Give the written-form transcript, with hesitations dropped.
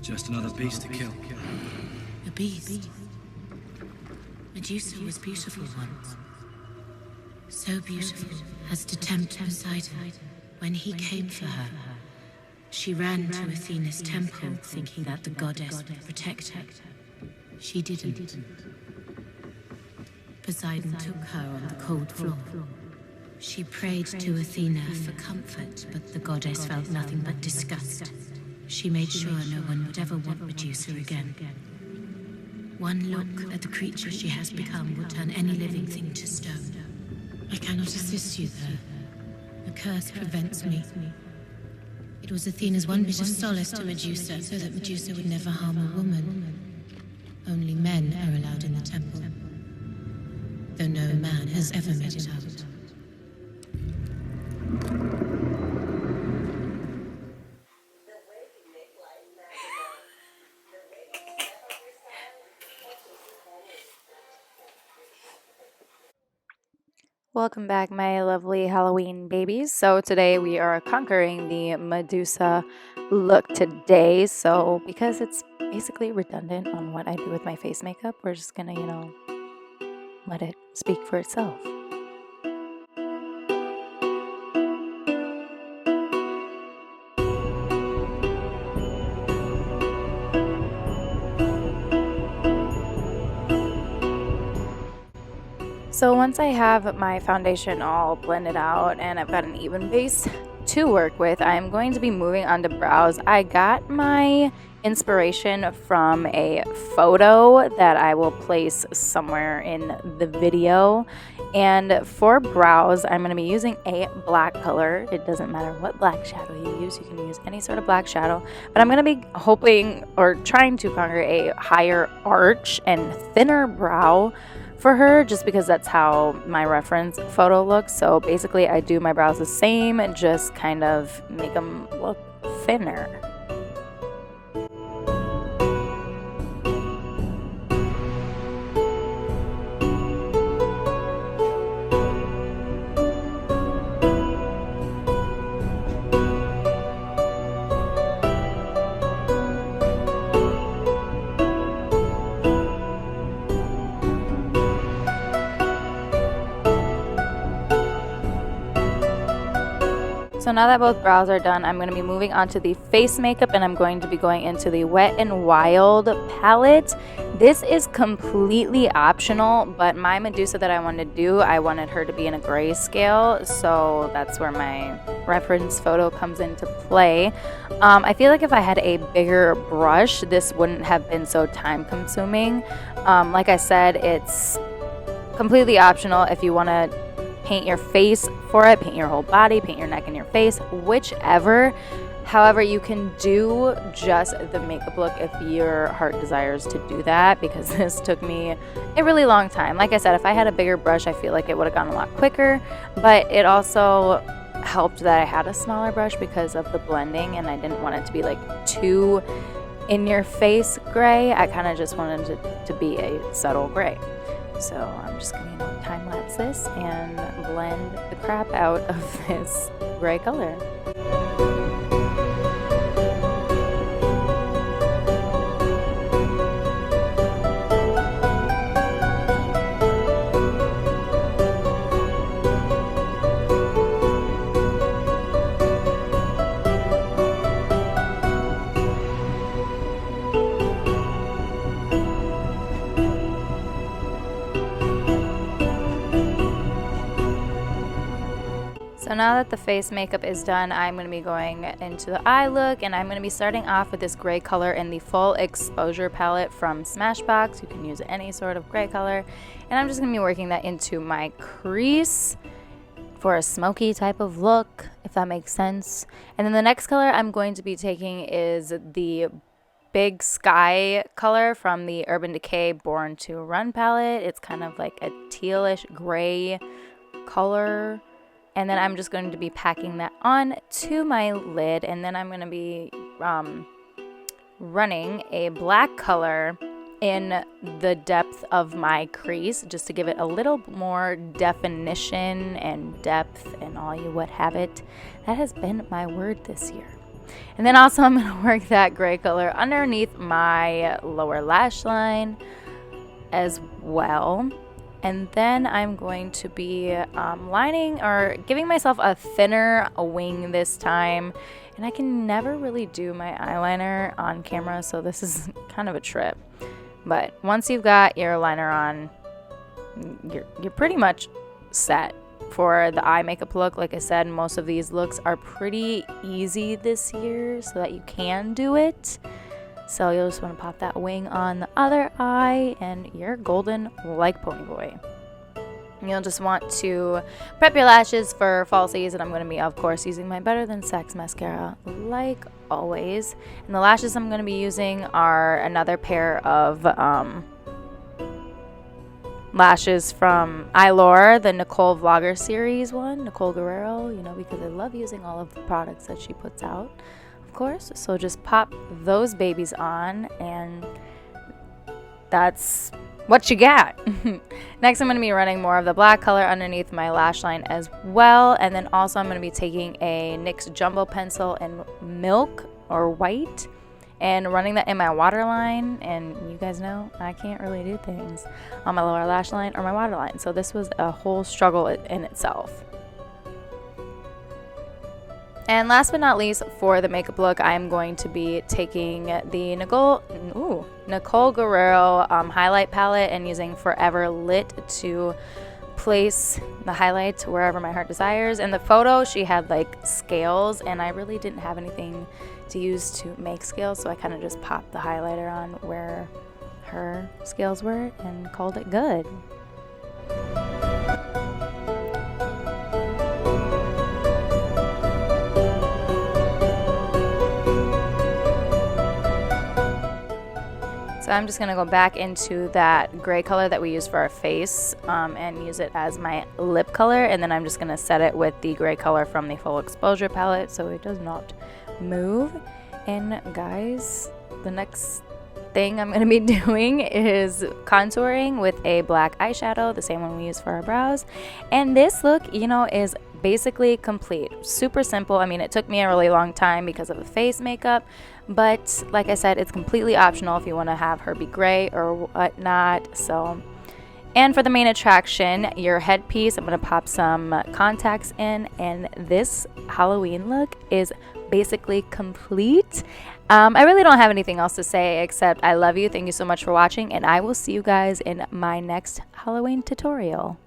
Just another beast to kill. A beast? Medusa was beautiful once. So beautiful as to tempt Poseidon when he came for her. She ran to Athena's temple thinking that the goddess would protect her. She didn't. Poseidon took her on the cold floor. She prayed to Athena for comfort, but the goddess felt nothing but disgust. She made sure no one would ever want Medusa again. One look at the creature she has become will turn any living thing to stone. I cannot assist you there. The curse prevents me. It was Athena's one bit of solace to Medusa, so that Medusa would never harm a woman. Only men are allowed in the temple, though no man has ever made it out. Welcome back, my lovely Halloween babies. So today we are conquering the Medusa look today. So because it's basically redundant on what I do with my face makeup, we're just gonna, let it speak for itself. So once I have my foundation all blended out and I've got an even base to work with, I'm going to be moving on to brows. I got my inspiration from a photo that I will place somewhere in the video. And for brows, I'm going to be using a black color. It doesn't matter what black shadow you use. You can use any sort of black shadow. But I'm going to be hoping or trying to conquer a higher arch and thinner brow for her, just because that's how my reference photo looks. So basically I do my brows the same, just kind of make them look thinner. So now that both brows are done, I'm going to be moving on to the face makeup, and I'm going to be going into the Wet n Wild palette. This is completely optional, but my Medusa that I wanted to do, I wanted her to be in a grayscale, so that's where my reference photo comes into play. I feel like if I had a bigger brush, this wouldn't have been so time consuming. Like I said, it's completely optional if you want to paint your face for it, paint your whole body, paint your neck and your face, whichever. However, you can do just the makeup look if your heart desires to do that, because this took me a really long time. Like I said, if I had a bigger brush, I feel like it would have gone a lot quicker, but it also helped that I had a smaller brush because of the blending, and I didn't want it to be like too in your face gray. I kind of just wanted it to be a subtle gray. So I'm just going to time lapse this and blend the crap out of this gray color. So now that the face makeup is done, I'm going to be going into the eye look, and I'm going to be starting off with this gray color in the Full Exposure palette from Smashbox. You can use any sort of gray color, and I'm just going to be working that into my crease for a smoky type of look, if that makes sense. And then the next color I'm going to be taking is the Big Sky color from the Urban Decay Born to Run palette. It's kind of like a tealish gray color. And then I'm just going to be packing that on to my lid, and then I'm going to be running a black color in the depth of my crease, just to give it a little more definition and depth and all you would have it. That has been my word this year. And then also I'm going to work that gray color underneath my lower lash line as well. And then I'm going to be lining or giving myself a thinner wing this time. And I can never really do my eyeliner on camera, so this is kind of a trip. But once you've got your liner on, you're pretty much set for the eye makeup look. Like I said, most of these looks are pretty easy this year so that you can do it. So you'll just want to pop that wing on the other eye and you're golden like Ponyboy. You'll just want to prep your lashes for fall season. I'm going to be, of course, using my Better Than Sex mascara like always. And the lashes I'm going to be using are another pair of lashes from Lair, the Nicole Vlogger series one, Nicole Guerrero, you know, because I love using all of the products that she puts out, of course. So just pop those babies on and that's what you got. Next, I'm going to be running more of the black color underneath my lash line as well. And then also I'm going to be taking a NYX Jumbo Pencil in Milk or White and running that in my waterline. And you guys know I can't really do things on my lower lash line or my waterline. So this was a whole struggle in itself. And last but not least, for the makeup look, I'm going to be taking the Nicole Guerrero highlight palette and using Forever Lit to place the highlights wherever my heart desires. In the photo, she had like scales, and I really didn't have anything to use to make scales, so I kind of just popped the highlighter on where her scales were and called it good. So I'm just going to go back into that gray color that we used for our face and use it as my lip color. And then I'm just going to set it with the gray color from the Full Exposure palette so it does not move. And guys, the next thing I'm going to be doing is contouring with a black eyeshadow, the same one we use for our brows. And this look, you know, is basically complete. Super simple. I mean, it took me a really long time because of the face makeup, but like I said, it's completely optional if you want to have her be gray or whatnot. So, and for the main attraction, your headpiece, I'm going to pop some contacts in, and this Halloween look is basically complete. I really don't have anything else to say except I love you. Thank you so much for watching, and I will see you guys in my next Halloween tutorial.